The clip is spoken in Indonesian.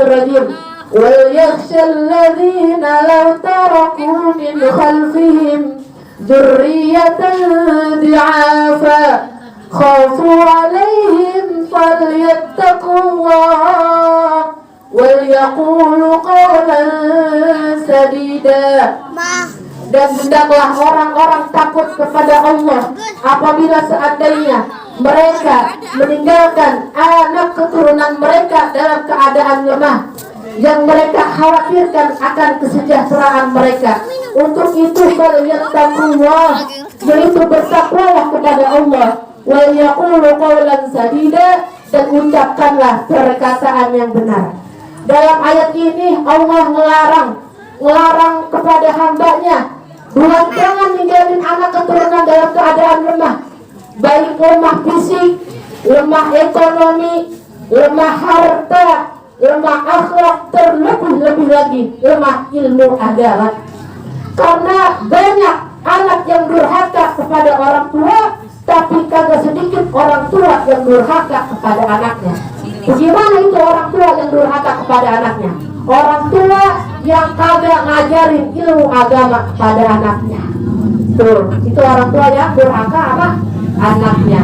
الرجيم وليخشى الذين لو تركوا من خلفهم ذرية ضعافا خافوا عليهم فليتقوا الله وليقولوا قولا سديدا. Dan hendaklah orang-orang takut kepada Allah apabila seandainya mereka meninggalkan anak keturunan mereka dalam keadaan lemah, yang mereka khawatirkan akan kesejahteraan mereka. Untuk itu falyattaqullah, yaitu bertakwalah kepada Allah, wal yaqulu qawlan sadida, dan ucapkanlah perkataan yang benar. Dalam ayat ini Allah melarang kepada hambanya buat jangan ninggalin anak keturunan dalam keadaan lemah, baik lemah fisik, lemah ekonomi, lemah harta, lemah akhlak, terlebih lagi lemah ilmu agama. Karena banyak anak yang durhaka kepada orang tua, tapi kagak sedikit orang tua yang durhaka kepada anaknya. Bagaimana itu orang tua yang durhaka kepada anaknya? Orang tua yang kagak ngajarin ilmu agama kepada anaknya. Tuh, itu orang tua yang durhaka sama anaknya.